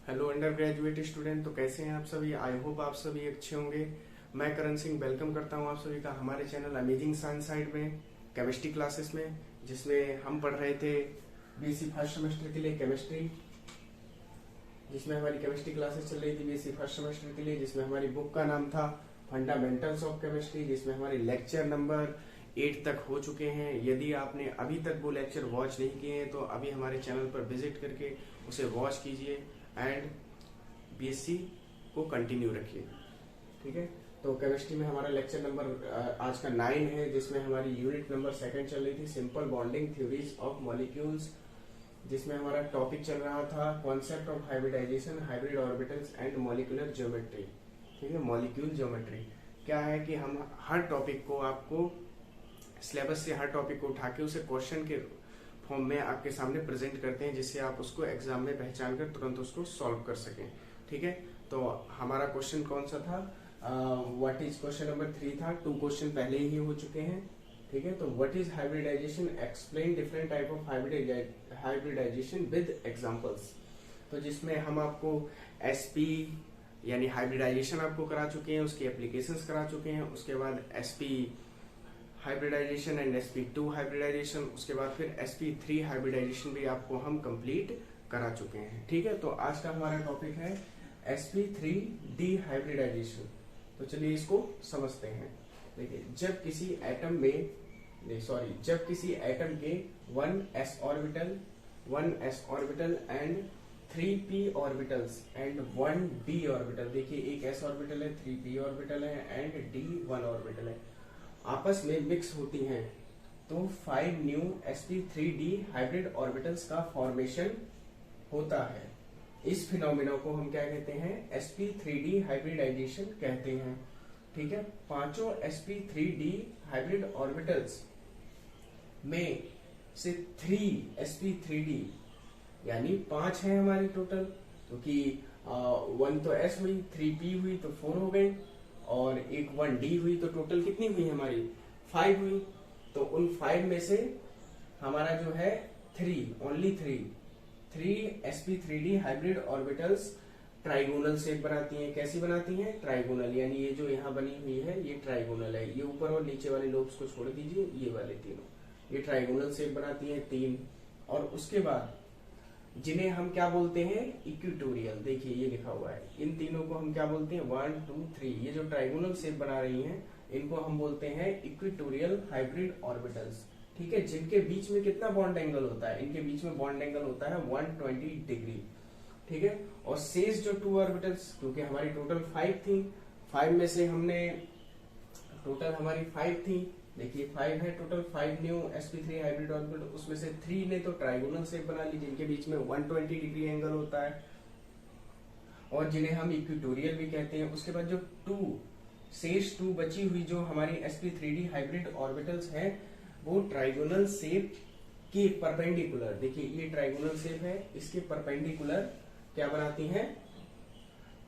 Hello under graduate student, तो कैसे हैं आप सभी। आई होप आप सभी अच्छे होंगे। मैं करण सिंह वेलकम करता हूं आप सभी का हमारे चैनल अमेजिंग साइंस साइड में केमिस्ट्री क्लासेस में, जिसमें हम पढ़ रहे थे बीएससी फर्स्ट सेमेस्टर के लिए केमिस्ट्री, जिसमें हमारी केमिस्ट्री क्लासेस चल रही थी बीएससी फर्स्ट सेमेस्टर के लिए, जिसमें हमारी बुक का नाम था फंडामेंटल्स ऑफ केमिस्ट्री, जिसमें हमारे लेक्चर नंबर 8 तक हो चुके हैं। यदि आपने अभी तक वो लेक्चर वॉच नहीं किए हैं तो अभी हमारे चैनल पर विजिट करके उसे वॉच कीजिए एंड बीएससी को कंटिन्यू रखिए। ठीक है, तो केमिस्ट्री में हमारा लेक्चर नंबर आज का 9 है, जिसमें हमारी यूनिट नंबर 2 चल रही थी simple bonding theories of molecules, जिसमें हमारा टॉपिक चल रहा था concept of hybridisation, hybrid orbitals and molecular geometry. ठीक है, मॉलिक्यूल ज्योमेट्री क्या है कि हम हर टॉपिक को आपको सिलेबस से हर टॉपिक को उठा के उसे क्वेश्चन के फॉर्म में आपके सामने प्रेजेंट करते हैं, जिससे आप उसको एग्जाम में पहचान कर तुरंत उसको सॉल्व कर सकें। ठीक है, तो हमारा क्वेश्चन कौन सा था, व्हाट इज क्वेश्चन नंबर 3 था। 2 क्वेश्चन पहले ही हो चुके हैं। ठीक है, तो what is hybridisation, explain different type of hybridisation with examples. तो जिसमें हम आपको एसपी यानी हाइब्रिडाइजेशन आपको करा चुके हैं, उसकी एप्लीकेशंस करा चुके हैं, उसके बाद SP hybridization and sp2 hybridisation, उसके बाद फिर sp3 हाइब्रिडाइजेशन भी आपको हम कंप्लीट करा चुके हैं। ठीक है, तो आज का हमारा टॉपिक है sp3 डी हाइब्रिडाइजेशन। तो चलिए इसको समझते हैं। देखिए, जब किसी एटम के 1s orbital and 3p orbitals and 1d orbital, देखिए एक s ऑर्बिटल है, 3p ऑर्बिटल है एंड d 1 ऑर्बिटल है, आपस में मिक्स होती हैं तो 5 न्यू sp3d हाइब्रिड ऑर्बिटल्स का फॉर्मेशन होता है। इस फिनोमिना को हम क्या कहते हैं, sp3d हाइब्रिडाइजेशन कहते हैं। ठीक है, पांचों sp3d हाइब्रिड ऑर्बिटल्स में से 3 sp3d यानी 5 है हमारी टोटल, क्योंकि 1 तो s हुई, 3p हुई तो 4 हो गए, और एक 1d हुई, तो टोटल कितनी हुई हमारी 5 हुई। तो उन 5 में से हमारा जो है 3 sp3d hybrid orbitals trigonal shape बनाती हैं। कैसी बनाती हैं, ट्राइगोनल, यानी ये जो यहाँ बनी हुई है ये ट्राइगोनल है। ये ऊपर और नीचे वाले लोब्स को छोड़ दीजिए, ये वाले तीनों ये ट्राइगोनल शेप बनाती हैं 3। और उसके बाद जिन्हें हम क्या बोलते हैं, इक्वेटोरियल, देखिए ये लिखा हुआ है, इन तीनों को हम क्या बोलते हैं, 1 2 3, ये जो ट्राइगोनल शेप बना रही हैं इनको हम बोलते हैं इक्वेटोरियल हाइब्रिड ऑर्बिटल्स। ठीक है, जिनके बीच में कितना बॉन्ड एंगल होता है, इनके बीच में बॉन्ड एंगल होता है 120 डिग्री। ठीक है, और शेष जो 2 ऑर्बिटल्स, क्योंकि हमारी टोटल 5 थी, 5 में से हमने टोटल हमारी 5 थी, देखिए 5 है total, 5 new sp3 hybrid orbital, उसमें से 3 ने तो ट्राइगोनल शेप बना ली जिनके बीच में 120 डिग्री एंगल होता है, और जिन्हें हम इक्वेटोरियल भी कहते हैं। उसके बाद जो 2 शेष 2 बची हुई जो हमारी sp3d हाइब्रिड ऑर्बिटल्स हैं, वो ट्राइगोनल शेप के परपेंडिकुलर, देखिए ये ट्राइगोनल शेप है, इसके परपेंडिकुलर क्या बनाती हैं,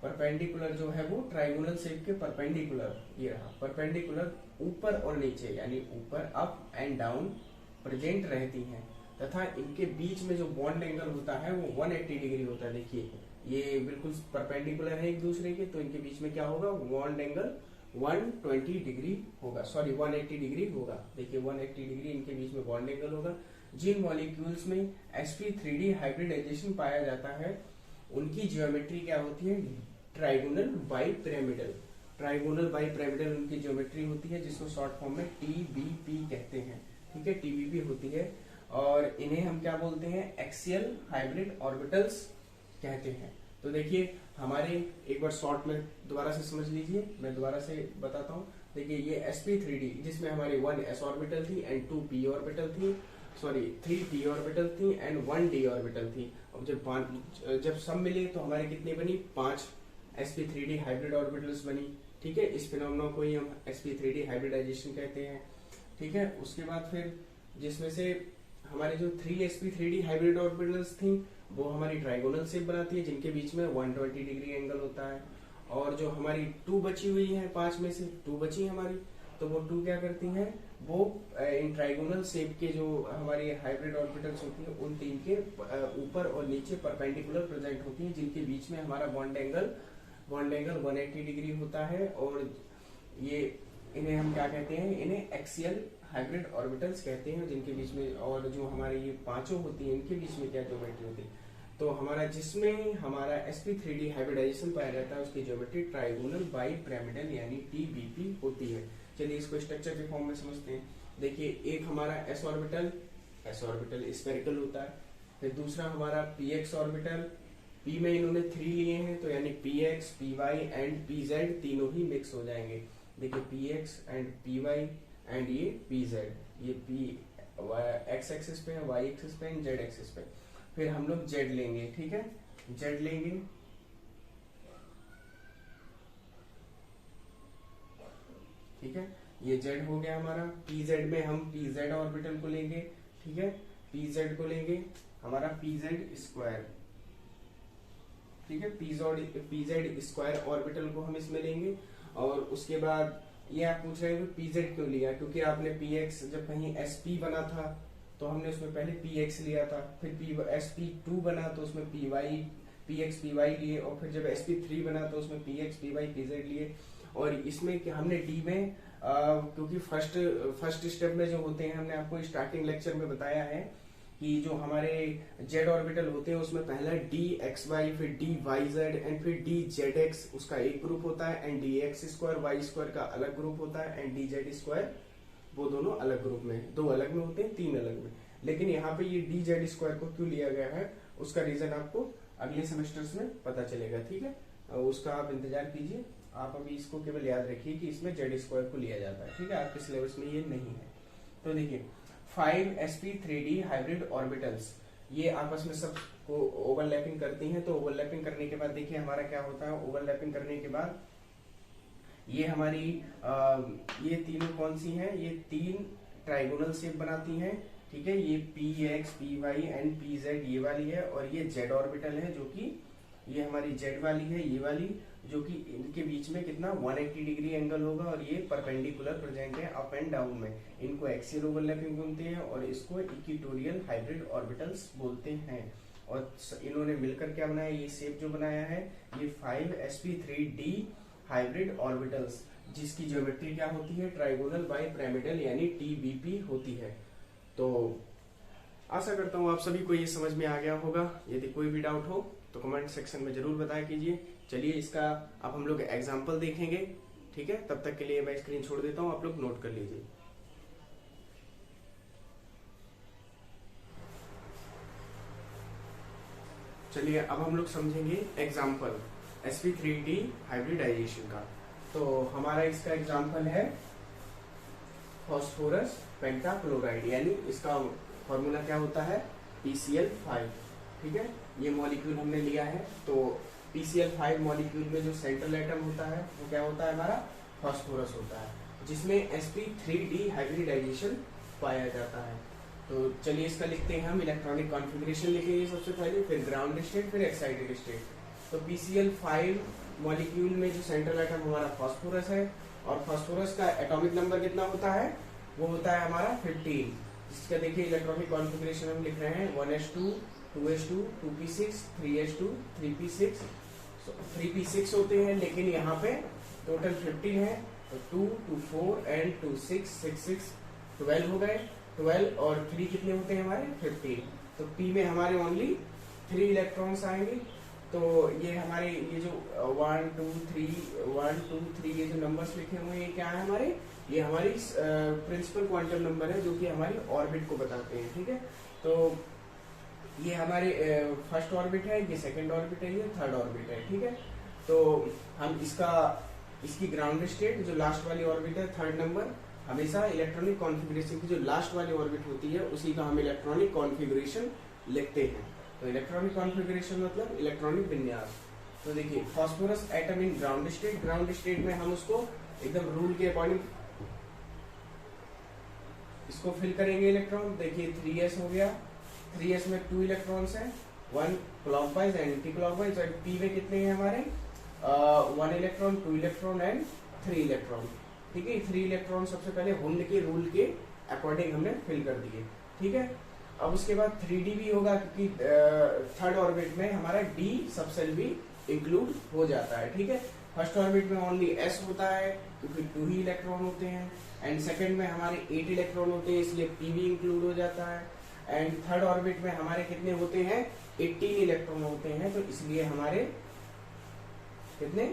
परपेंडिकुलर जो है वो ट्राइगोनल शेप के परपेंडिकुलर, ये रहा परपेंडिकुलर, ऊपर और नीचे यानी ऊपर अप एंड डाउन प्रेजेंट रहती हैं, तथा इनके बीच में जो बॉन्ड एंगल होता है वो 180 डिग्री होता है। देखिए ये बिल्कुल परपेंडिकुलर है एक दूसरे के, तो इनके बीच में क्या होगा, बॉन्ड एंगल 120 डिग्री होगा, सॉरी 180 डिग्री होगा। देखिए 180 डिग्री इनके बीच में बॉन्ड एंगल होगा। जिन मॉलिक्यूल्स में sp3d हाइब्रिडाइजेशन पाया जाता है उनकी ज्योमेट्री क्या होती है, ट्राइगोनल बाइपिरामिडल। ट्राइगोनल बाइपिरामिडल उनकी ज्योमेट्री होती है, जिसको शॉर्ट फॉर्म में टीबीपी कहते हैं। ठीक है, टीबीपी होती है, और इन्हें हम क्या बोलते हैं, एक्सियल हाइब्रिड ऑर्बिटल्स कहते हैं। तो देखिए हमारे एक बार शॉर्ट में दोबारा से समझ लीजिए, मैं दोबारा से बताता हूँ। देखिए ये sp3d जिसमें हमारी 1s ऑर्बिटल थी एंड 2p ऑर्बिटल थी, सॉरी 3p ऑर्बिटल थी एंड 1d ऑर्बिटल थी। अब जब सब मिले तो हमारे कितनी बनी, 5 sp3d हाइब्रिड ऑर्बिटल्स बनी। ठीक है, इस फिनोमेना को ही हम sp3d हाइब्रिडाइजेशन कहते हैं। ठीक है, उसके बाद फिर जिसमें से हमारे जो 3 sp3d हाइब्रिड ऑर्बिटल्स थी वो हमारी ट्राइगोनल शेप बनाती है, जिनके बीच में 120 डिग्री एंगल होता है। और जो हमारी 2 बची हुई है, 5 में से 2 बची हमारी, तो वो 2 क्या करती हैं, वो इन ट्राइगोनल शेप के जो हमारे हाइब्रिड ऑर्बिटल्स होती हैं उन तीन के ऊपर और नीचे परपेंडिकुलर प्रेजेंट होती हैं, जिनके बीच में हमारा बॉन्ड एंगल 180 डिग्री होता है। और ये इन्हें हम क्या कहते हैं, इन्हें एक्सियल हाइब्रिड ऑर्बिटल्स कहते हैं, जिनके बीच में और जो हमारे ये पांचों होती हैं इनके बीच में क्या ज्योमेट्री होती है, तो हमारा जिसमें हमारा sp3d हाइब्रिडाइजेशन पाया जाता है उसकी ज्योमेट्री ट्राइगोनल बाई पिरामिडल यानी TBP होती है। चलिए इसको स्ट्रक्चर के फॉर्म में समझते हैं। देखिए एक हमारा s ऑर्बिटल स्फेरिकल होता है, फिर दूसरा हमारा px ऑर्बिटल, p में इन्होंने 3 लिए हैं तो यानी px, py एंड pz तीनों ही मिक्स हो जाएंगे। देखिए px एंड py एंड ये pz, ये p x एक्सिस पे है, y एक्सिस पे है, z एक्सिस पे। फिर हम लोग z लेंगे, ठीक है, z लेंगे, ठीक है, ये z हो गया हमारा। pz में हम pz ऑर्बिटल को लेंगे, ठीक है, pz को लेंगे हमारा pz स्क्वायर, ठीक है, pz स्क्वायर ऑर्बिटल को हम इसमें लेंगे। और उसके बाद ये आप पूछ रहे हैं pz क्यों लिया, क्योंकि आपने px जब कहीं sp बना था तो हमने उसमें पहले px लिया था, फिर sp2 बना तो उसमें px py लिए, और फिर जब sp3 बना तो उसमें px py pz लिए। और इसमें कि हमने d में क्योंकि फर्स्ट स्टेप में जो होते हैं, हमने आपको स्टार्टिंग लेक्चर में बताया है कि जो हमारे z ऑर्बिटल होते हैं उसमें पहला dxy, फिर dyz एंड फिर dzx उसका एक ग्रुप होता है, and dx square y square का अलग ग्रुप होता है, एंड dz स्क्वायर वो दोनों अलग ग्रुप में, दो अलग में होते हैं, तीन अलग में। लेकिन यहाँ पे ये dz स्क्वायर को क्यों लिया गया है उसका रीजन आपको अगले सेमेस्टर्स में पता चलेगा, ठीक है, उसका आप इंतजार कीजिए। आप अभी इसको केवल याद रखिए कि इसमें z स्क्वायर को लिया जाता है, ठीक है, आपके सिलेबस में ये नहीं है। तो देखिए 5 sp3d हाइब्रिड ऑर्बिटल्स ये आपस में सब को ओवरलैपिंग करती हैं। तो ओवरलैपिंग करने के बाद देखिए हमारा क्या होता है, ओवरलैपिंग करने के बाद ये हमारी ये तीनों कौन सी हैं, ये तीन ट्राइगोनल शेप बनाती हैं, ठीक है, ये px py एंड pz ये वाली है, और ये z ऑर्बिटल है जो कि ये हमारी z वाली है, ये वाली, जो कि इनके बीच में कितना 180 डिग्री एंगल होगा, और ये परपेंडिकुलर प्रेजेंट है अप एंड डाउन में। इनको एक्सियल ओवरलैपिंग बोलते हैं और इसको इक्वेटोरियल हाइब्रिड ऑर्बिटल्स बोलते हैं। और इन्होंने मिलकर क्या बनाया, ये शेप जो बनाया है ये 5 sp3d हाइब्रिड ऑर्बिटल्स, जिसकी ज्योमेट्री क्या होती है, ट्राइगोनल बाई पिरामिडल यानी TBP होती है। तो आशा करता हूँ आप सभी को ये समझ में आ गया होगा। यदि कोई भी डाउट हो तो कमेंट सेक्शन में जरूर बताया कीजिए। चलिए इसका अब हम लोग एग्जाम्पल देखेंगे, ठीक है, तब तक के लिए मैं स्क्रीन छोड़ देता हूँ, आप लोग नोट कर लीजिए। चलिए अब हम लोग समझेंगे एग्जाम्पल sp3d हाइब्रिडाइजेशन का। तो हमारा इसका एग्जाम्पल है फास्फोरस पेंटाक्लोराइड, यानी इसका फॉर्मूला क्या होता है PCl5, ठीक है, ये मॉलिक्यूल हमने लिया है। तो PCl5 मॉलिक्यूल में जो सेंट्रल एटम होता है वो क्या होता है, हमारा फास्फोरस होता है, जिसमें sp3d हाइब्रिडाइजेशन पाया जाता है। तो चलिए इसका लिखते हैं हम, इलेक्ट्रॉनिक कॉन्फ़िगरेशन लिखेंगे सबसे पहले, फिर ग्राउंड स्टेट, फिर एक्साइटेड स्टेट। तो PCl5 मॉलिक्यूल में जो सेंट्रल एटम हमारा फास्फोरस है, और फास्फोरस का एटॉमिक नंबर कितना होता है, वो होता है हमारा 15, जिसका देखिए इलेक्ट्रॉनिक कॉन्फ़िगरेशन हम लिख रहे हैं 1s2 2s2 2p6 3s2 3p6 3p6 होते हैं, लेकिन यहाँ पे टोटल 15 है, तो 2 2 4 एंड 2 6 6 6 12 हो गए, 12 और 3 कितने होते हैं हमारे 15। तो p में हमारे ओनली 3 इलेक्ट्रॉन्स आएंगे। तो ये हमारे ये जो 1 2 3 ये जो नंबर्स लिखे हुए हैं ये क्या है हमारे, ये हमारी प्रिंसिपल क्वांटम नंबर है जो कि हमारी ऑर्बिट को बताते हैं, ठीक है। तो ये हमारे फर्स्ट ऑर्बिट है, ये सेकंड ऑर्बिट है, ये थर्ड ऑर्बिट है, ठीक है। तो हम इसकी ग्राउंड स्टेट जो लास्ट वाली ऑर्बिट है थर्ड नंबर, हमेशा इलेक्ट्रॉनिक कॉन्फ़िगरेशन की जो लास्ट वाली ऑर्बिट होती है उसी का हम इलेक्ट्रॉनिक कॉन्फ़िगरेशन लिखते हैं। तो इलेक्ट्रॉनिक कॉन्फ़िगरेशन मतलब इलेक्ट्रॉनिक विन्यास। तो देखिए phosphorus atom in ground state में हम उसको एकदम रूल के अकॉर्डिंग इसको फिल करेंगे इलेक्ट्रॉन। देखिए 3s हो गया, 3s में 2 इलेक्ट्रॉन्स हैं, 1 क्लॉकवाइज एंड एंटी क्लॉकवाइज, और p में कितने हैं हमारे 1 इलेक्ट्रॉन 2 इलेक्ट्रॉन एंड 3 इलेक्ट्रॉन, ठीक है, 3 इलेक्ट्रॉन सबसे पहले हुंड के रूल के अकॉर्डिंग हमने फिल कर दिए। ठीक है, अब उसके बाद 3d भी होगा क्योंकि थर्ड ऑर्बिट में हमारा d सब सेल भी इंक्लूड हो जाता है। ठीक है, फर्स्ट ऑर्बिट में ओनली s होता है क्योंकि 2 ही इलेक्ट्रॉन होते हैं, एंड सेकंड में हमारे 8 इलेक्ट्रॉन होते हैं इसलिए p भी इंक्लूड हो जाता है, एंड थर्ड ऑर्बिट में हमारे कितने होते हैं 18 इलेक्ट्रॉन होते हैं, तो इसलिए हमारे कितने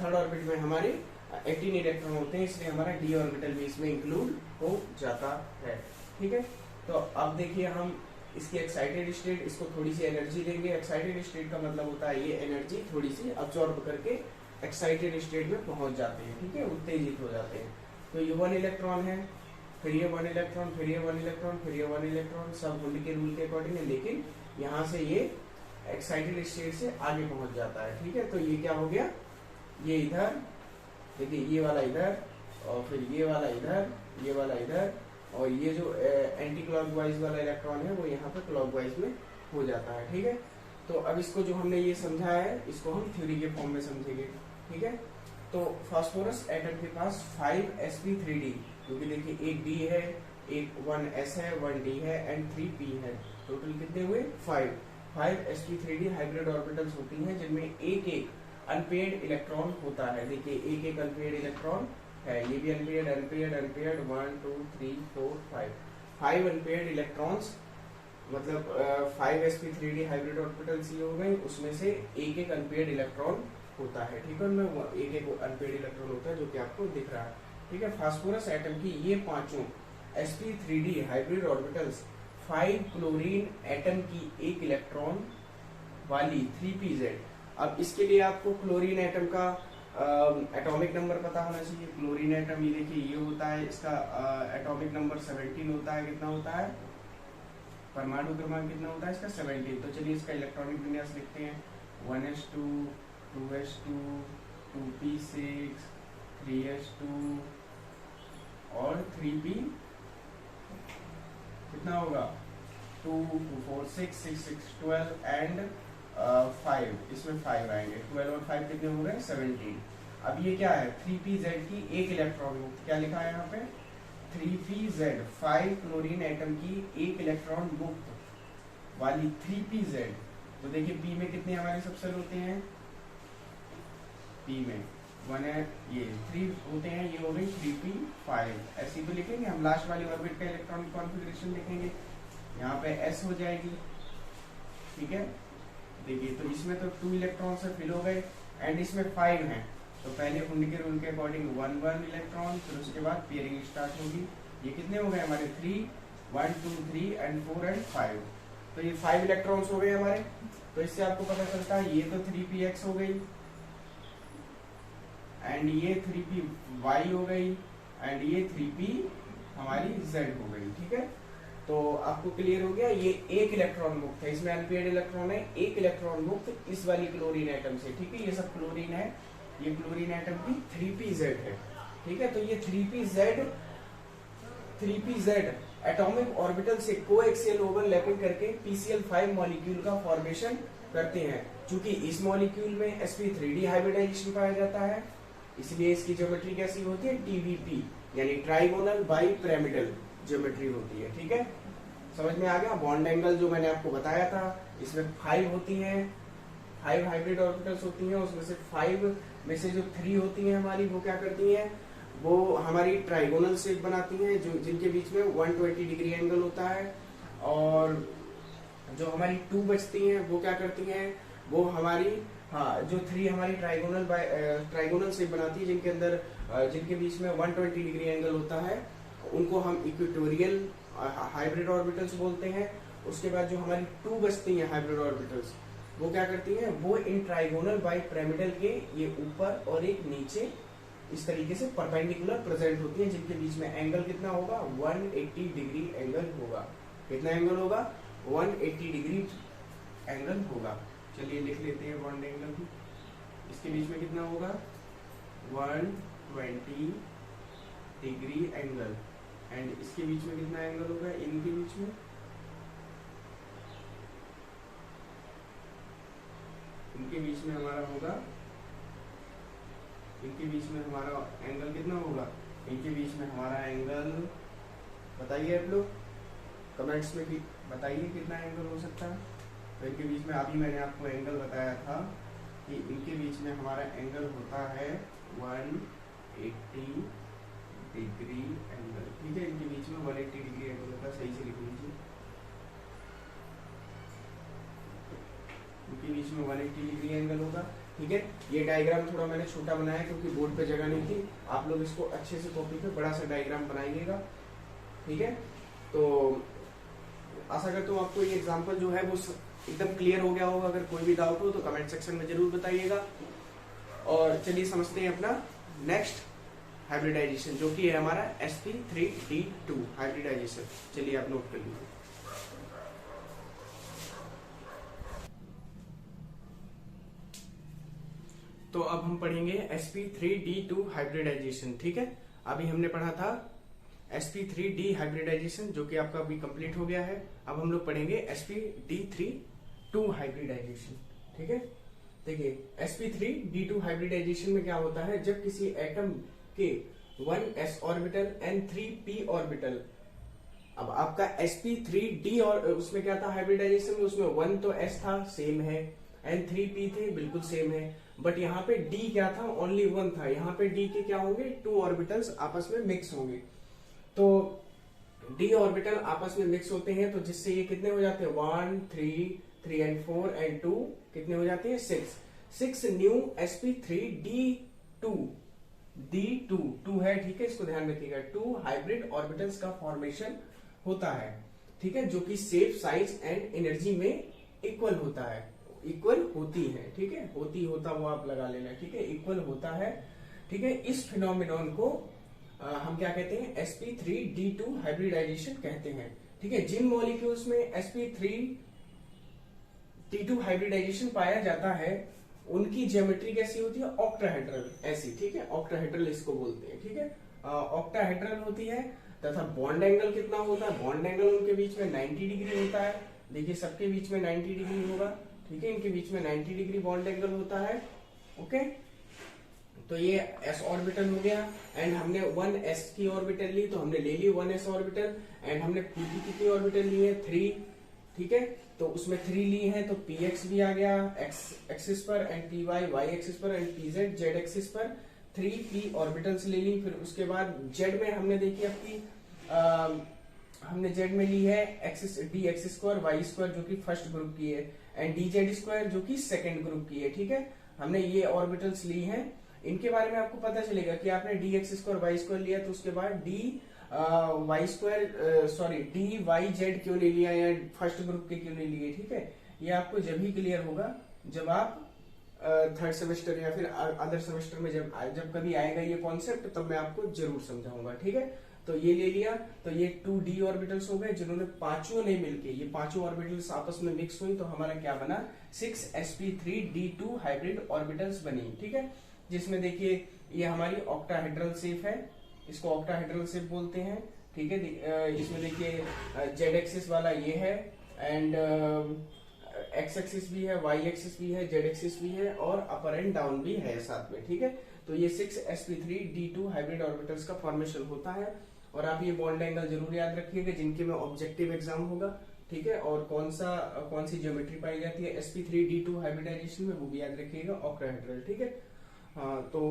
थर्ड ऑर्बिट में हमारे 18 इलेक्ट्रॉन होते हैं, इसलिए हमारा d ऑर्बिटल भी इसमें इंक्लूड हो जाता है। ठीक है, तो अब देखिए हम इसकी एक्साइटेड स्टेट, इसको थोड़ी सी एनर्जी देंगे। एक्साइटेड स्टेट का मतलब होता है ये एनर्जी थोड़ी सी अब्सॉर्ब करके एक्साइटेड स्टेट में पहुंच जाते हैं। ठीक है, उत्तेजित हो जाते हैं। तो ये 1 इलेक्ट्रॉन है, फिर ये 1 इलेक्ट्रॉन, फिर ये 1 इलेक्ट्रॉन, फिर ये 1 इलेक्ट्रॉन, सब हुंड के रूल के अकॉर्डिंग है, लेकिन यहाँ से ये एक्साइटेड स्टेट से आगे पहुंच जाता है। ठीक है, तो ये क्या हो गया, ये इधर देखिए, ये वाला इधर, और फिर ये वाला इधर, ये वाला इधर, और ये जो एंटी क्लॉकवाइज वाला इलेक्ट्रॉन है वो यहाँ पे क्लॉकवाइज में हो जाता है। ठीक है, तो अब इसको जो हमने ये समझा है इसको हम थ्योरी के फॉर्म में समझेंगे। ठीक है, तो फास्फोरस एटम के पास 5 sp3d, क्योंकि देखिए एक d है, एक 1s है, 1d है एंड 3p है, टोटल कितने हुए 5 sp3d हाइब्रिड ऑर्बिटल्स होती हैं जिनमें एक एक अनपेयर्ड इलेक्ट्रॉन होता है। देखिए एक एक अनपेयर्ड इलेक्ट्रॉन है, ये भी unpaired unpaired unpaired 1 2 3 4 5 unpaired electrons, मतलब 5 sp3d हाइब्रिड ऑर्बिटल्स ये हो गए, उसमें से एक एक अनपेयर्ड इलेक्ट्रॉन होता है। ठीक है, उनमें एक एक अनपेयर्ड इलेक्ट्रॉन होता है जो कि आपको दिख रहा है। ठीक है, फास्फोरस एटम की ये पांचों sp3d hybrid orbitals 5 chlorine atom की एक इलेक्ट्रॉन वाली 3pz। अब इसके लिए आपको क्लोरीन एटम का एटॉमिक नंबर पता होना चाहिए। क्लोरीन एटम ये देखिए ये होता है, इसका एटॉमिक नंबर 17 होता है। कितना होता है, परमाणु क्रमांक कितना होता है इसका 17। तो चलिए इसका इलेक्ट्रॉनिक विन्यास लिखते हैं, 1s2 2s2 2p6 3s2 और 3p कितना होगा 2 2 4 6 6 6 12 एंड 5, इसमें 5 आएंगे, 12 और 5 कितने हो गए 17। अब ये क्या है 3pz की एक इलेक्ट्रॉन मुक्त, क्या लिखा है यहाँ पे 3pz 5 क्लोरीन एटम की एक इलेक्ट्रॉन मुक्त वाली 3pz। तो देखिए p में कितने हमारे सबसेल होते हैं, p में 1 है, ये 3 होते हैं, ये हो गई 3p5। ऐसी तो लिखेंगे हम, लास्ट वाली ऑर्बिट का इलेक्ट्रॉनिक कॉन्फ़िगरेशन लिखेंगे, यहाँ पे s हो जाएगी। ठीक है, देखिए तो इसमें तो 2 इलेक्ट्रॉन से फिल हो गए एंड इसमें 5 हैं, तो पहले हुंड के रूल के अकॉर्डिंग 1 1 इलेक्ट्रॉन, फिर उसके बाद पेयरिंग स्टार्ट होगी। ये कितने हो गए हमारे 3 1 2 3 एंड 4 एंड 5, तो ये 5 इलेक्ट्रॉन्स हो गए हमारे। तो इससे आपको पता चलता है ये तो 3px हो गई एंड ये 3py हो गई एंड ये 3p हमारी z हो गई। ठीक है, तो आपको क्लियर हो गया, ये एक इलेक्ट्रॉन मुक्त है, इसमें अनपेयर्ड इलेक्ट्रॉन है, एक इलेक्ट्रॉन मुक्त इस वाली क्लोरीन एटम से। ठीक है, ये सब क्लोरीन है, ये क्लोरीन एटम की 3pz है। ठीक है, तो ये 3pz एटॉमिक ऑर्बिटल से कोएक्सियल ओवरलैपिंग करके pCl5 मॉलिक्यूल का फॉर्मेशन करते हैं। चूंकि इस मॉलिक्यूल में sp3d हाइब्रिडाइजेशन पाया जाता है, इसलिए इसकी ज्योमेट्री कैसी होती है TVP, यानी ट्राइगोनल बाइपिरामिडल ज्योमेट्री होती है। ठीक है, समझ में आ गया। बॉन्ड एंगल जो मैंने आपको बताया था, इसमें 5 होती हैं, 5 हाइब्रिड ऑर्बिटल्स होती हैं, उसमें से 5 में से जो 3 होती हैं हमारी, वो क्या करती हैं, वो हमारी ट्राइगोनल शेप बनाती हैं, जो जिनके बीच में 120 डिग्री एंगल होता है। और जो हमारी 2 बचती हैं वो क्या करती हैं, वो हमारी जो 3 हमारी ट्राइगोनल शेप बनाती है, जिनके अंदर जिनके बीच में 120 डिग्री एंगल होता है, उनको हम इक्वेटोरियल हाइब्रिड ऑर्बिटल्स बोलते हैं। उसके बाद जो हमारी 2 बचती हैं हाइब्रिड ऑर्बिटल्स, वो क्या करती हैं, वो इन ट्राइगोनल बाइपिरामिडल के ये ऊपर और एक नीचे इस तरीके से परपेंडिकुलर प्रेजेंट होती हैं, जिनके बीच में एंगल कितना होगा 180 डिग्री एंगल होगा। कितना एंगल होगा 180 डिग्री एंगल होगा। चलिए लिख लेते हैं बॉन्ड एंगल भी, इसके बीच में कितना होगा 120 डिग्री एंगल एंड इसके बीच में कितना एंगल होगा, इनके बीच में हमारा होगा इनके बीच में हमारा एंगल कितना होगा, इनके बीच में हमारा एंगल बताइए आप लोग कमेंट्स में भी बताइए कितना एंगल हो सकता है। तो इनके बीच में अभी मैंने आपको एंगल बताया था कि इनके बीच में हमारा एंगल होता है 180 डिग्री एंगल, ठीक है। इनके बीच में 180 डिग्री एंगल होता है, सही से लिख लीजिए। इनके बीच में 180 डिग्री एंगल होगा, ठीक है। ये डायग्राम थोड़ा मैंने छोटा बनाया क्योंकि बोर्ड पे जगह नहीं थी। आप लोग इसको अच्छे से कॉपी पे बड़ा सा डायग्राम बनाइएगा, ठीक है। तो आशा करता हूँ आपको ये एग्जांपल जो है वो एकदम क्लियर हो गया होगा। अगर कोई भी डाउट हो तो कमेंट सेक्शन में जरूर बताइएगा। और चलिए समझते हैं अपना नेक्स्ट हाइब्रिडाइजेशन, जो कि है हमारा sp3d2 हाइब्रिडाइजेशन। चलिए आप नोट कर लीजिए। तो अब हम पढ़ेंगे sp3d2 हाइब्रिडाइजेशन, ठीक है। अभी हमने पढ़ा था sp3d हाइब्रिडाइजेशन, जो कि आपका अभी कंप्लीट हो गया है। अब हम लोग पढ़ेंगे sp3d2 हाइब्रिडाइजेशन, ठीक है। देखिए sp3d2 हाइब्रिडाइजेशन में क्या होता है, जब किसी एटम के 1s orbital and 3p orbital, अब आपका sp3d और उसमें क्या था हाइब्रिडाइजेशन में, उसमें 1 तो s था सेम है एंड 3p थे बिल्कुल सेम है, बट यहाँ पे d क्या था, ओनली 1 था। यहाँ पे d के क्या होंगे, 2 ऑर्बिटल्स आपस में मिक्स होंगे। तो d ऑर्बिटल आपस में मिक्स होते हैं तो जिससे ये कितने हो जाते हैं, 1 3 एंड 4 एंड 2 कितने हो जाते हैं, 6 न्यू sp3d2 2 है, ठीक है। इसको ध्यान रखिएगा, 2 हाइब्रिड ऑर्बिटल्स का फॉर्मेशन होता है, ठीक है, जो कि शेप साइज एंड एनर्जी में इक्वल होता है, इक्वल होती है, ठीक है। होता वो आप लगा लेना, ठीक है, इक्वल होता है, ठीक है। इस फिनोमिनॉन को हम क्या कहते हैं, sp3d2 हाइब्रिडाइजेशन कहते हैं, ठीक है। जिन मॉलिक्यूल्स में sp3d2 हाइब्रिडाइजेशन पाया जाता है उनकी ज्योमेट्री कैसी होती है, ऑक्टाहेड्रल, ऐसी, ठीक है। ऑक्टाहेड्रल इसको बोलते हैं, ठीक है, ऑक्टाहेड्रल होती है। तथा बॉन्ड एंगल कितना होता है, बॉन्ड एंगल उनके बीच में 90 डिग्री होता है। देखिए सबके बीच में 90 डिग्री होगा, ठीक है। इनके बीच में 90 डिग्री बॉन्ड एंगल होता है, ओके। तो ये s ऑर्बिटल हो गया एंड हमने 1s की ऑर्बिटल ली, तो हमने ले ली 1s ऑर्बिटल एंड हमने p की कितनी ऑर्बिटल ली है, 3, ठीक है। तो उसमें 3 ली है तो px भी आ गया x एक्सिस पर एंड py y एक्सिस पर एंड pz z एक्सिस पर, 3p ऑर्बिटल्स ले ली। फिर उसके बाद z में हमने देखी आपकी हमने z में ली है axis d axis square y square जो कि फर्स्ट ग्रुप की है एंड dz स्क्वायर जो कि सेकंड ग्रुप की है, ठीक है। हमने ये ऑर्बिटल्स ली हैं। इनके बारे में आपको पता चलेगा कि आपने d x square y square लिया तो उसके बाद d y square d y z क्यों नहीं लिया या फर्स्ट ग्रुप के क्यों नहीं लिए, ठीक है। ये आपको जब ही क्लियर होगा जब आप थर्ड सेमेस्टर या फिर अदर सेमेस्टर में जब कभी आएगा ये कॉन्सेप्ट, तब मैं आपको जरूर समझाऊंगा, ठीक है। तो ये ले लिया, तो ये 2d ऑर्बिटल्स हो गए जिन्होंने पांचों ने मिलके, ये पांचों ऑर्बिटल्स आपस में मिक्स हुई तो हमारा क्या बना, 6 sp3d2 हाइब्रिड ऑर्बिटल्स बनी, ठीक है। जिसमें देखिए ये हमारी ऑक्टाहेड्रल शेप है, इसको ऑक्टाहेड्रल शेप बोलते हैं, ठीक है। इसमें देखिए जेड एक्सिस वाला ये है एंड एक्स एक्सिस भी है, वाई एक्सिस भी है, जेड एक्सिस भी है और अपर एंड डाउन भी है साथ में, ठीक है। तो ये 6 sp3d2 हाइब्रिड ऑर्बिटल्स का फॉर्मेशन होता है। और आप ये बॉन्ड एंगल जरूर याद रखिएगा जिनके में ऑब्जेक्टिव एग्जाम होगा, ठीक है। और कौन सी ज्योमेट्री पाई जाती है sp3d2 हाइब्रिडाइजेशन में, वो भी याद रखिएगा, ऑक्टाहेड्रल, ठीक है। हाँ, तो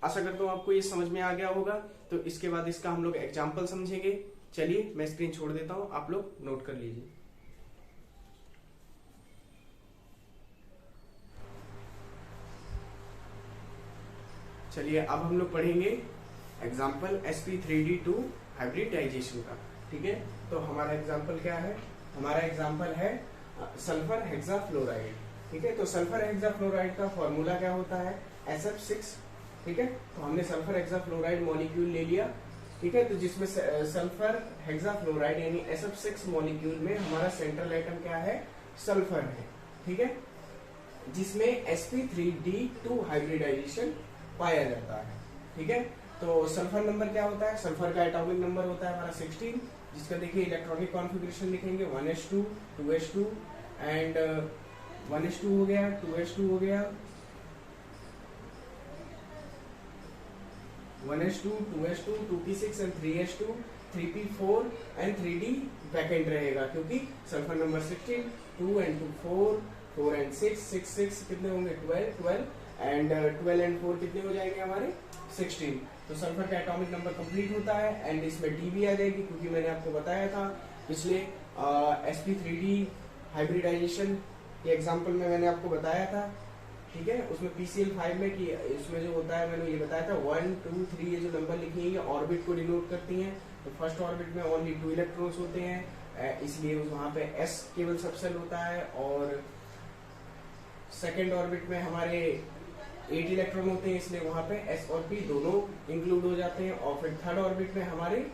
आशा करता हूँ आपको ये समझ में आ गया होगा। तो इसके बाद इसका हम लोग एग्जाम्पल समझेंगे। चलिए मैं स्क्रीन छोड़ देता हूँ, आप लोग नोट कर लीजिए। चलिए अब हम लोग पढ़ेंगे एग्जाम्पल sp3d2 हाइब्रिडाइजेशन का, ठीक है। तो हमारा एग्जाम्पल क्या है, हमारा एग्जाम्पल है सल्फर हेक्साफ्लोराइड, ठीक है। तो सल्फर हेक्साफ्लोराइड का फॉर्मूला क्या होता है, SF6, ठीक है। तो हमने सल्फर हेक्साफ्लोराइड मॉलिक्यूल ले लिया, ठीक है। तो जिसमें सल्फर हेक्साफ्लोराइड यानी SF6 मॉलिक्यूल में हमारा सेंट्रल एटम क्या है, सल्फर है, ठीक है, जिसमें sp3d2 हाइब्रिडाइजेशन पाया जाता है, ठीक है। तो सल्फर नंबर क्या होता है, सल्फर का एटॉमिक नंबर होता है हमारा 16, जिसका देखिए इलेक्ट्रॉनिक कॉन्फ़िगरेशन लिखेंगे 1s2 2s2 एंड 1s2 हो गया, 2s2 हो गया 1s2, 2s2, 2p6 and 3s2, 3p4 and 3d vacant रहेगा, क्योंकि सल्फर नंबर 16, 2 and 2 4, 4 and 6, 6 6 कितने होंगे 12, 12 एंड 12 and 4 कितने हो जाएंगे हमारे 16। तो सल्फर का एटॉमिक नंबर कंप्लीट होता है एंड इसमें डी भी आ जाएगी, क्योंकि मैंने आपको बताया था पिछले sp3d हाइब्रिडाइजेशन के एग्जांपल में मैंने आपको बताया था, ठीक है। उसमें PCl5 में कि इसमें जो होता है मैंने ये बताया था 1 2 3 ये जो नंबर लिखी है ये ऑर्बिट को डिनोट करती हैं। तो फर्स्ट ऑर्बिट में ओनली 2 इलेक्ट्रॉन्स होते हैं, इसलिए वहां पे s केवल सबसेल होता है, और सेकेंड ऑर्बिट में हमारे 8 इलेक्ट्रॉन होते हैं, इसलिए वहां पे s और p दोनों इंक्लूड हो जाते हैं। और फिर थर्ड ऑर्बिट में हमारे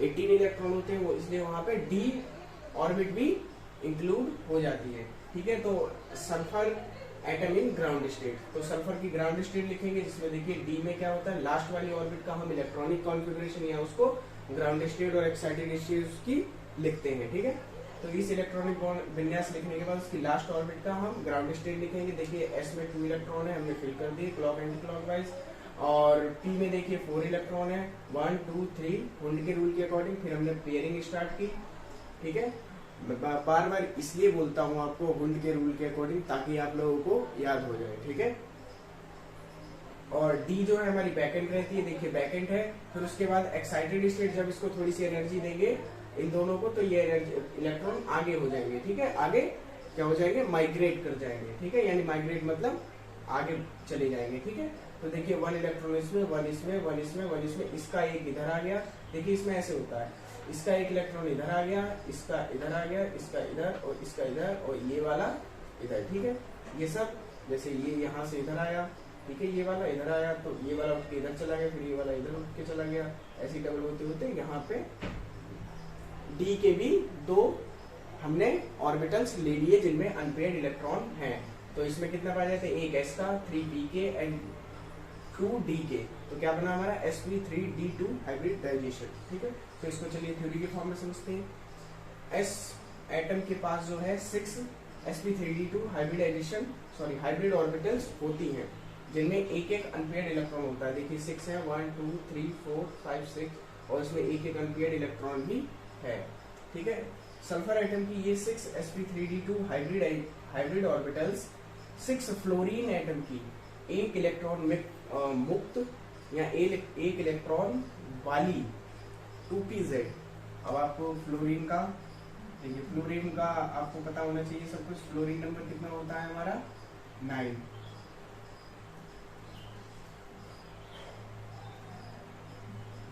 18 इलेक्ट्रॉन होते हैं, वो इसलिए वहां पे d ऑर्बिट भी इंक्लूड हो जाती है, ठीक है। तो sulphur atom in ground state, तो सल्फर की ग्राउंड स्टेट लिखेंगे, जिसमें देखिए डी में क्या होता है, लास्ट वाली ऑर्बिट का हम इलेक्ट्रॉनिक कॉन्फ़िगरेशन या उसको ग्राउंड स्टेट और एक्साइटेड स्टेट उसकी लिखते हैं, ठीक है। तो इस इलेक्ट्रॉनिक विन्यास लिखने के बाद उसकी लास्ट ऑर्बिट का हम ग्राउंड स्टेट लिखेंगे। देखिए एस में 2 इलेक्ट्रॉन है, हमने फिल कर दिए क्लॉक एंटी क्लॉक वाइज, और पी में देखिए 4 इलेक्ट्रॉन है, 1 2 3 हुंड के रूल के अकॉर्डिंग। फिर हमने पेयरिंग स्टार्ट की, ठीक है। बार बार इसलिए बोलता हूँ आपको हुंड के रूल के अकॉर्डिंग, ताकि आप लोगों को याद हो जाए, ठीक है। और डी जो है हमारी बैकेंड रहती है, देखिए बैकेंड है। फिर उसके बाद एक्साइटेड स्टेट, जब इसको थोड़ी सी एनर्जी देंगे इन दोनों को, तो ये इलेक्ट्रॉन आगे हो जाएंगे, ठीक है। आगे क्या हो जाएंगे, माइग्रेट कर जाएंगे, ठीक है। यानी माइग्रेट मतलब आगे चले जाएंगे, ठीक है। तो देखिए 1 इलेक्ट्रॉन इसमें, 1 इसमें, 1 इसमें, 1 इसमें, इसका एक इधर आ गया। देखिए इसमें ऐसे होता है, इसका एक इलेक्ट्रॉन इधर आ गया, इसका इधर आ गया, इसका इधर और इसका इधर, और ये वाला इधर, ठीक है। ये सब जैसे ये यहाँ से इधर आया, ठीक है, ये वाला इधर आया, तो ये वाला उठ के इधर चला गया, फिर ये वाला इधर उठ के चला गया, ऐसे डबल होते होते यहाँ पे डी के भी 2 हमने ऑर्बिटल्स ले लिए जिनमें अनपेयर्ड इलेक्ट्रॉन हैं। तो इसमें कितना पाया जाता है, एक एस का, 3 पी के एंड 2 डी के। तो क्या बना हमारा sp3d2 हाइब्रिडाइजेशन, ठीक है। तो इसको चलिए थ्योरी के फॉर्म में समझते हैं। एस एटम के पास जो है 6 sp3d2 हाइब्रिडाइजेशन हाइब्रिड ऑर्बिटल्स होती हैं, जिनमें एक एक अनपेयर्ड इलेक्ट्रॉन होता है। देखिए 6 है, 1 2 3 4 5 6, और इसमें एक एक अनपेयर्ड इलेक्ट्रॉन भी है, ठीक है। सल्फर एटम की ये 6 sp3d2 hybrid orbitals 6 fluorine atom की एक इलेक्ट्रॉन मुक्त या एक इलेक्ट्रॉन वाली 2pz। अब आपको फ्लोरीन का देखिए, फ्लोरीन का आपको पता होना चाहिए सब कुछ। फ्लोरीन नंबर कितना होता है हमारा 9।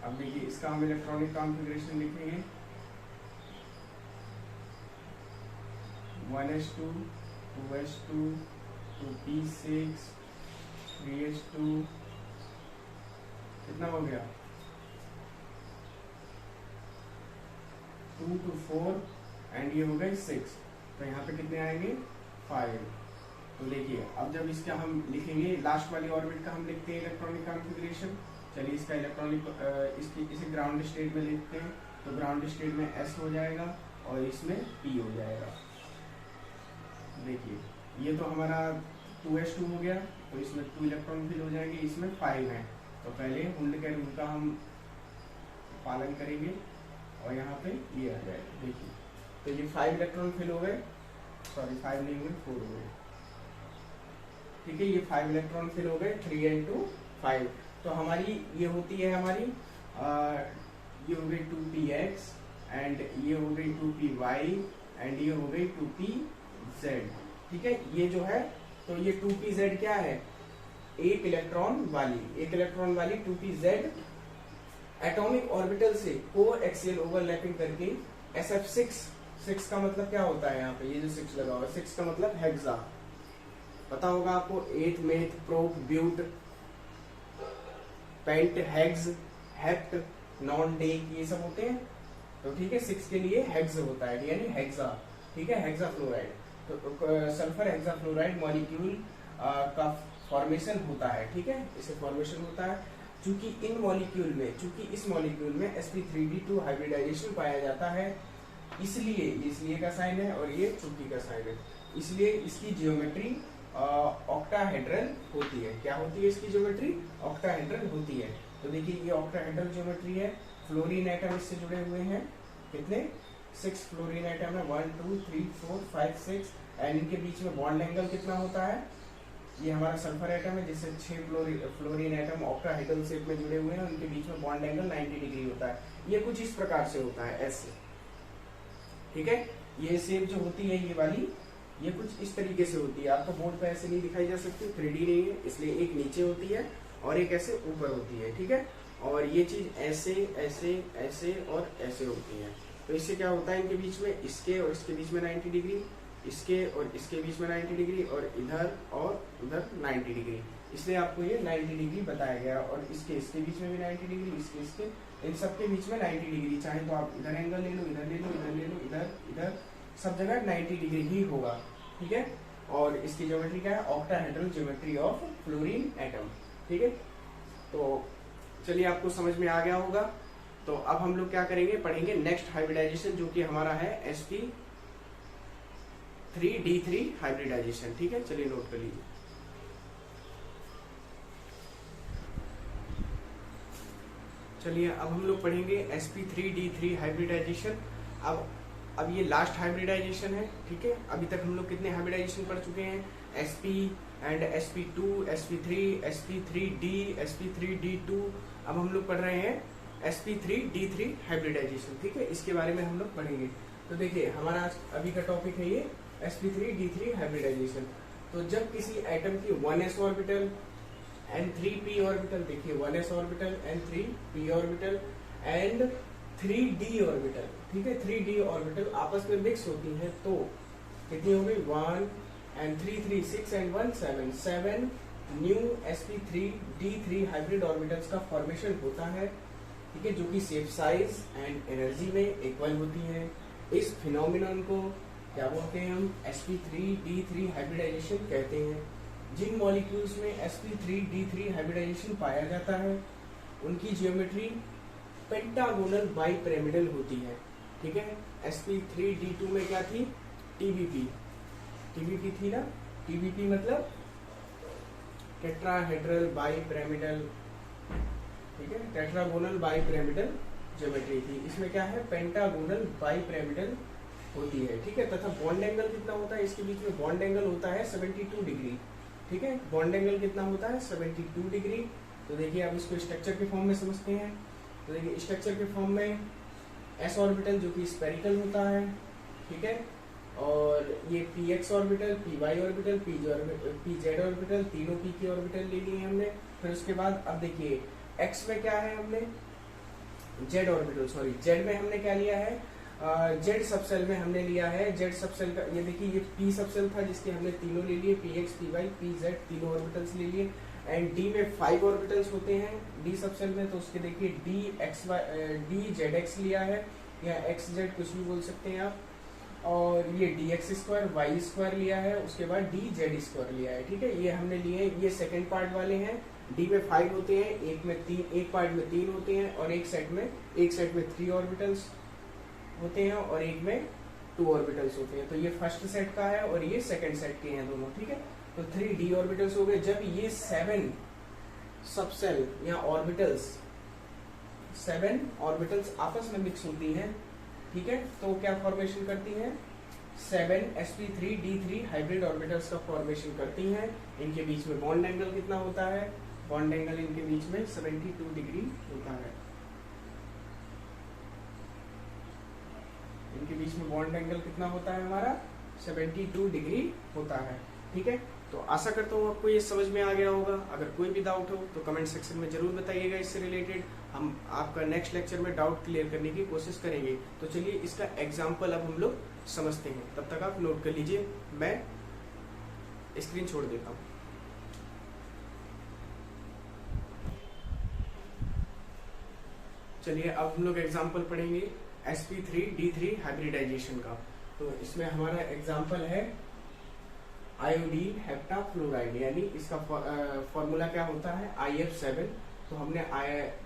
अब देखिए इसका हम इलेक्ट्रॉनिक कॉन्फ़िगरेशन लिखेंगे, 1s2, 2s2, 2p6, 3s2, कितना हो गया 2 to 4 एंड ये हो गए 6। तो यहाँ पे कितने आएंगे 5। तो देखिए अब जब इसका हम लिखेंगे, लास्ट वाली ऑर्बिट का हम लिखते हैं इलेक्ट्रॉनिक कॉन्फ़िगरेशन। चलिए इसका इलेक्ट्रॉनिक इसे ग्राउंड स्टेट में लिखते हैं। तो ग्राउंड स्टेट में s हो जाएगा और इसमें p हो जाएगा। देखिए ये तो हमारा 2s2 हो गया, तो इसमें 2 इलेक्ट्रॉन फिल हो जाएंगे, इसमें 5 हैं। तो पहले हुंड के रूल का हम पालन करेंगे और यहाँ पे ये आ जाएगा। देखिए तो ये 5 इलेक्ट्रॉन फिल हो गए, 5 नहीं हुए, 4 हो गए, ठीक है। ये 5 इलेक्ट्रॉन फिल हो गए, 3 and 2 5। तो हमारी ये होती है हमारी ये हो गई 2px एंड ये हो गई 2py एंड ये हो गई 2pz, ठीक है। ये जो है तो ये 2pz क्या है, एक इलेक्ट्रॉन वाली 2pz एटॉमिक ऑर्बिटल से कोएक्सियल ओवरलैपिंग करके sf6 का मतलब क्या होता है, यहाँ पे ये जो 6 लगा हुआ है, 6 का मतलब हेक्सा, पता होगा आपको। 8 meth prop but pent hex hept non dec ये सब होते हैं। तो ठीक है 6 के लिए हेक्स होता है, यानी हेक्सा, ठीक है, हेक्सा फ्लोराइड। तो सल्फर हेक्सा फ्लोराइड मॉलिक्यूल का फॉर्मेशन होता है, ठीक है, इसे फॉर्मेशन होता है। चूंकि इस मॉलिक्यूल में sp3d2 हाइब्रिडाइजेशन पाया जाता है, इसलिए का साइन है और ये चूंकि का साइन है, इसलिए इसकी जियोमेट्री ऑक्टाहेड्रल होती है। क्या होती है इसकी ज्योमेट्री, ऑक्टाहेड्रल होती है। तो देखिए ये ऑक्टाहेड्रल ज्योमेट्री है, फ्लोरीन एटम इससे जुड़े हुए हैं, कितने 6 फ्लोरीन एटम है, 1 2 3 4 5 6, एंड इनके बीच में बॉन्ड एंगल कितना होता है, ये हमारा सल्फर एटम है जिससे 6 फ्लोरीन एटम ऑक्टाहेड्रल शेप में जुड़े हुए हैं, उनके बीच में बॉन्ड एंगल 90 डिग्री होता है। ये कुछ इस प्रकार से होता है, ऐसे, ठीक है। ये शेप जो होती है ये वाली, ये कुछ इस तरीके से होती है, आपको बोर्ड पे ऐसे नहीं दिखाई जा सकती, 3D नहीं है, इसलिए एक नीचे होती है और एक ऐसे ऊपर होती है, ठीक है। और ये चीज ऐसे ऐसे ऐसे और ऐसे होती है। तो इससे क्या होता है, इनके बीच में, इसके और इसके बीच में 90 डिग्री, इसके और इसके बीच में 90 डिग्री, और इधर और उधर 90 डिग्री, इसलिए आपको ये 90 डिग्री बताया गया। और इसके इसके बीच में भी 90 डिग्री, इसके इसके इन सबके बीच में 90 डिग्री, चाहे तो आप इधर एंगल ले लो, इधर ले लो, इधर ले लो, इधर इधर, सब जगह 90 डिग्री ही होगा, ठीक है। और इसकी ज्योमेट्री क्या है, octahedral geometry of fluorine atom, ठीक है। तो चलिए आपको समझ में आ गया होगा। तो अब हम लोग क्या करेंगे, पढ़ेंगे नेक्स्ट हाइब्रिडाइजेशन, जो कि हमारा है sp3d3 हाइब्रिडाइजेशन, ठीक है। चलिए नोट कर लीजिए। चलिए अब हम लोग पढ़ेंगे sp3d3 हाइब्रिडाइजेशन। अब ये लास्ट हाइब्रिडाइजेशन है, ठीक है। अभी तक हम लोग कितने हाइब्रिडाइजेशन पढ़ चुके हैं, sp and sp2, sp3, sp3d, sp3d2। अब हम लोग पढ़ रहे हैं sp3d3 हाइब्रिडाइजेशन, ठीक है। इसके बारे में हम लोग पढ़ेंगे। तो देखिए हमारा आज अभी का टॉपिक है ये sp3d3 हाइब्रिडाइजेशन। तो जब किसी एटम की 1s orbital and 3p orbital, देखिए 1s orbital and 3p orbital and 3d orbital, ठीक है, 3d ऑर्बिटल आपस में मिक्स होती हैं, तो कितनी हो गई, 1 and 3 3 6 and 1 7, 7 new sp3d3 hybrid orbitals का फॉर्मेशन होता है, ठीक है, जो कि शेप, साइज एंड एनर्जी में इक्वल होती है। इस फिनोमिनन को क्या बोलते हैं, हम sp3d3 हाइब्रिडाइजेशन कहते हैं। जिन मॉलिक्यूल्स में sp3d3 हाइब्रिडाइजेशन पाया जाता है उनकी ज्योमेट्री पेंटागोनल बाइपिरामिडल होती है, ठीक है। sp3d2 में क्या थी, tbp थी ना, tbp मतलब टेट्राहेड्रल बाइपिरामिडल, ठीक है, टेट्रागोनल बाइपिरामिडल ज्योमेट्री थी। इसमें क्या है, पेंटागोनल बाइपिरामिडल होती है, ठीक है। तथा बॉन्ड एंगल कितना होता है, इसके बीच में बॉन्ड एंगल होता है 72 डिग्री, ठीक है। बॉन्ड एंगल कितना होता है, 72 डिग्री। तो देखिए आप इसको स्ट्रक्चर के फॉर्म में समझते हैं। तो देखिए स्ट्रक्चर के फॉर्म में s ऑर्बिटल जो कि स्पेरिकल होता है, ठीक है, और ये px orbital, py orbital, pz orbital, तीनों p की ऑर्बिटल ले लिए हमने। फिर उसके बाद अब देखिए x में क्या है, हमने z ऑर्बिटल, सॉरी z में हमने क्या लिया है, z सबसेल में हमने लिया है, z सबसेल का ये देखिए ये p सबसेल था जिसके हमने तीनों ले लिए, px, py, pz तीनों ऑर्बिटल्स ले लिए। एंड d में 5 ऑर्बिटल्स होते हैं d सबसेल में, तो उसके देखिए dzx लिया है, या xz कुछ भी बोल सकते हैं आप, और ये dx² y² लिया है, उसके बाद dz² लिया है, ठीक है। ये हमने लिए, ये सेकंड पार्ट वाले हैं। d में 5 होते हैं, एक पार्ट में 3 होते हैं, और एक सेट में 3 ऑर्बिटल्स होते हैं, और एक में 2 ऑर्बिटल्स होते हैं। तो ये फर्स्ट सेट का है और ये सेकंड सेट के हैं दोनों, ठीक है। तो 3d ऑर्बिटल्स हो गए। जब ये 7 सबसेल या ऑर्बिटल्स, 7 ऑर्बिटल्स आपस में मिक्स होती हैं, ठीक है, तो क्या फॉर्मेशन करती हैं, 7 sp3d3 हाइब्रिड ऑर्बिटल्स का फॉर्मेशन करती हैं। इनके बीच में बॉन्ड एंगल कितना होता है, बॉन्ड एंगल इनके बीच में 72 डिग्री होता है। इनके बीच में बॉन्ड एंगल कितना होता है हमारा, 72 डिग्री होता है, ठीक है। तो आशा करता हूँ आपको ये समझ में आ गया होगा। अगर कोई भी डाउट हो तो कमेंट सेक्शन में जरूर बताइएगा, इससे रिलेटेड हम आपका नेक्स्ट लेक्चर में डाउट क्लियर करने की कोशिश करेंगे। तो चलिए इसका एग्जाम्पल अब हम लोग समझते हैं, तब तक आप नोट कर लीजिए, मैं स्क्रीन छोड़ देता हूँ। चलिए अब हम लोग एग्जाम्पल पढ़ेंगे sp3d3 हाइब्रिडाइजेशन का। तो इसमें हमारा एग्जाम्पल है आयोडीन हेप्टाफ्लोराइड, यानी इसका फॉर्मूला क्या होता है, IF7। तो हमने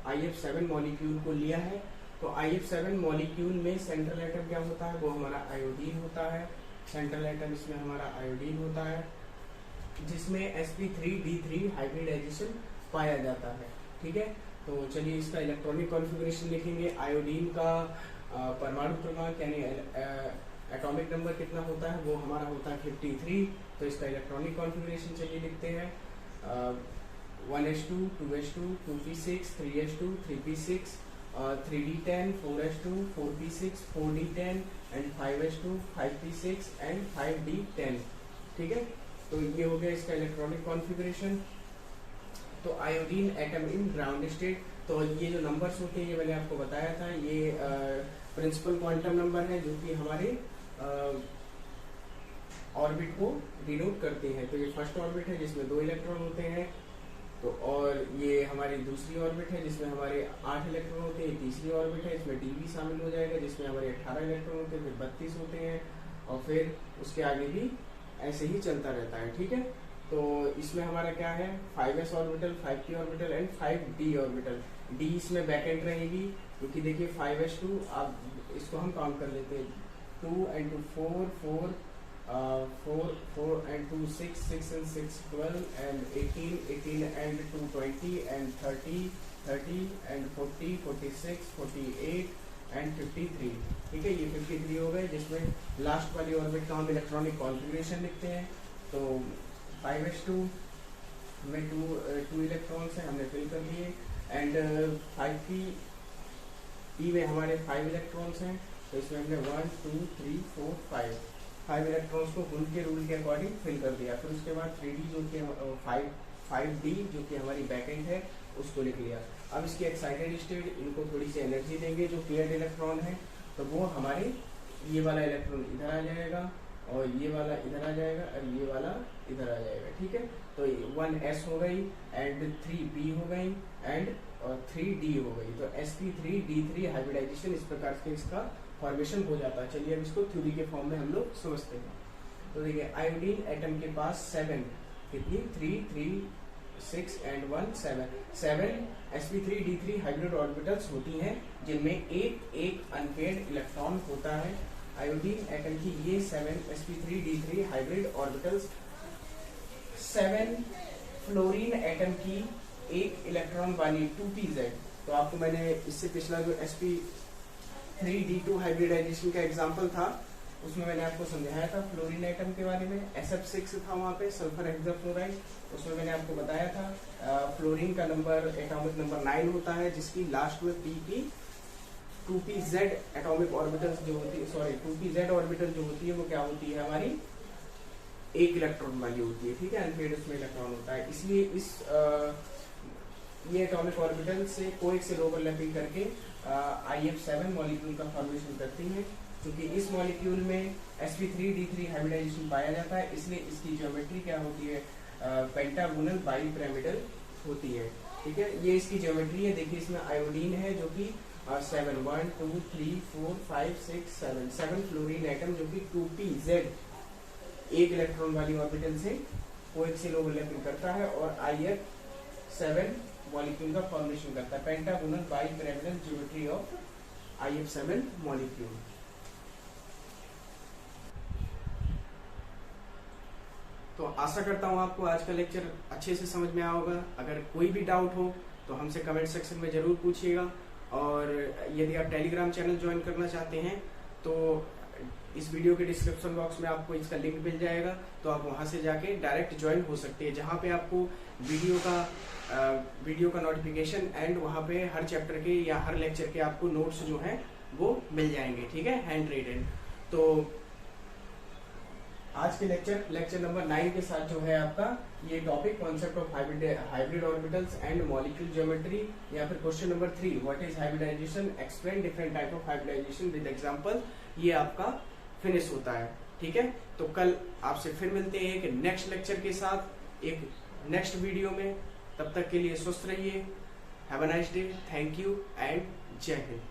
IF7 मॉलिक्यूल को लिया है। तो IF7 मॉलिक्यूल में सेंट्रल एटम क्या होता है, वो हमारा आयोडीन होता है। सेंट्रल एटम इसमें हमारा आयोडीन होता है, जिसमें sp3d3 हाइब्रिडाइजेशन पाया जाता है, ठीक है। तो चलिए इसका इलेक्ट्रॉनिक कॉन्फ़िगरेशन लिखेंगे। आयोडीन का परमाणु क्रमांक यानी एटॉमिक नंबर कितना होता है, वो हमारा होता है 53। तो इसका इलेक्ट्रॉनिक कॉन्फ़िगरेशन चलिए लिखते हैं 1s2 2s2 2p6 3s2 3p6 3d10 4s2 4p6 4d10 and 5s2 5p6 and 5d10। ठीक है, तो ये हो गया इसका इलेक्ट्रॉनिक कॉन्फ़िगरेशन। तो iodine atom in ground state, तो ये जो नंबर्स होते हैं ये मैंने आपको बताया था, ये प्रिंसिपल क्वांटम नंबर है जो कि हमारे ऑर्बिट को डिनोट करते हैं। तो ये फर्स्ट ऑर्बिट है जिसमें 2 इलेक्ट्रॉन होते हैं, तो और ये हमारी दूसरी ऑर्बिट है जिसमें हमारे 8 इलेक्ट्रॉन होते हैं। तीसरी ऑर्बिट है, इसमें डी भी शामिल हो जाएगा जिसमें हमारे 18 इलेक्ट्रॉन होते हैं, फिर 32 होते हैं और फिर उसके आगे भी ऐसे ही चलता रहता है। ठीक है, तो इसमें हमारा क्या है 5s orbital, 5p orbital and 5d orbital. d इसमें बैक एंड रहेगी क्योंकि देखिए 5s2, आप इसको हम काउंट कर लेते हैं 2 and 2 4 4 4 and 2 6 6 and 6 12 and 18 18 and 2 20 and 30 30 and 40 46 48 and 53। ठीक है, ये 53 हो गए जिसमें लास्ट वाली ऑर्बिट का हम इलेक्ट्रॉनिक कॉन्फ़िगरेशन लिखते हैं। तो 5s2 में 2 इलेक्ट्रॉन्स हैं, हमने फिल कर दिए एंड 5p में हमारे 5 इलेक्ट्रॉन्स हैं, तो इसमें हमने 1 2 3 4 5 इलेक्ट्रॉन्स को गुण के रूल के अकॉर्डिंग फिल कर दिया। फिर उसके बाद 3d जो कि 5d जो कि हमारी बैकएंड है उसको लिख लिया। अब इसकी एक्साइटेड स्टेट, इनको थोड़ी सी एनर्जी देंगे। जो पेयर्ड इलेक्ट्रॉन है तो वो हमारे ये वाला इलेक्ट्रॉन इधर आ जाएगा और ये वाला इधर आ जाएगा और ये वाला इधर आ जाएगा। ठीक है, तो 1s हो गई एंड 3p हो गई एंड 3d हो गई। तो sp3d3 हाइब्रिडाइजेशन इस प्रकार से इसका फॉर्मेशन हो जाता है। चलिए अब इसको थ्योरी के फॉर्म में हम लोग समझते हैं। तो देखिए आयोडीन एटम के पास 7 कितनी 3 3 6 एंड 1 7 sp3d3 हाइब्रिड ऑर्बिटल्स होती हैं जिनमें एक अनपेयर्ड इलेक्ट्रॉन होता है। आयोडीन एटम की ये 7 sp3d3 hybrid orbitals 7 fluorine atom की एक इलेक्ट्रॉन वाली 2pz। तो आपको मैंने इससे पिछला जो sp3d2 हाइब्रिडाइजेशन का एग्जांपल था उसमें मैंने आपको समझाया था फ्लोरीन एटम के बारे में। sf6 था वहाँ पे सल्फर हेक्साफ्लोराइड, उसमें मैंने आपको बताया था फ्लोरीन का नंबर एटॉमिक नंबर 9 होता है जिसकी लास्ट में pp 2pz एटॉमिक ऑर्बिटल जो होती है, सॉरी 2pz ऑर्बिटल जो होती है वो क्या होती है हमारी एक इलेक्ट्रॉन वाली होती है। ठीक है, अनपेयर्ड उसमें इलेक्ट्रॉन होता है, इसलिए इस ये एटॉमिक ऑर्बिटल से कोएक्सियल ओवरलैपिंग करके IF7 मॉलिक्यूल का फॉर्मेशन करती है। क्योंकि इस मॉलिक्यूल में sp3d3 हाइब्रिडाइजेशन पाया जाता है इसलिए इसकी ज्योमेट्री क्या होती है पेंटागोनल बाइपिरामिडल होती है। ठीक है, ये इसकी ज्योमेट्री है। देखिए इसमें आयोडीन है जो कि 7 1 2 3 4 5 6 7 फ्लोरीन एटम जो कि 2pz एक इलेक्ट्रॉन वाली ऑर्बिटल से कोएक्सियल ओवरलैपिंग करता है और IF7 मॉलिक्यूल का फॉर्मेशन करता है। Pentagonal bipyramidal geometry of IF7 molecule. तो आशा करता हूँ आपको आज का लेक्चर अच्छे से समझ में आया होगा। अगर कोई भी डाउट हो तो हमसे कमेंट सेक्शन में जरूर पूछिएगा और यदि आप टेलीग्राम चैनल ज्वाइन करना चाहते हैं तो इस वीडियो के डिस्क्रिप्शन बॉक्स में आपको इसका लिंक मिल जाएगा, तो आप वहां से जाके डायरेक्ट ज्वाइन हो सकते हैं जहां पे आपको वीडियो का नोटिफिकेशन एंड वहां पे हर चैप्टर के या हर लेक्चर के आपको नोट्स जो हैं वो मिल जाएंगे। ठीक है, हैंड रिटन। तो आज के लेक्चर नंबर 9 के साथ जो है आपका ये topic concept of hybrid orbitals and molecule geometry या फिर question number 3 what is hybridisation, explain different type of hybridisation with example, ये आपका फिनिश होता है। ठीक है, तो कल आपसे फिर मिलते हैं एक नेक्स्ट लेक्चर के साथ एक नेक्स्ट वीडियो में। तब तक के लिए स्वस्थ रहिए। Have a nice day, thank you and जय हिंद।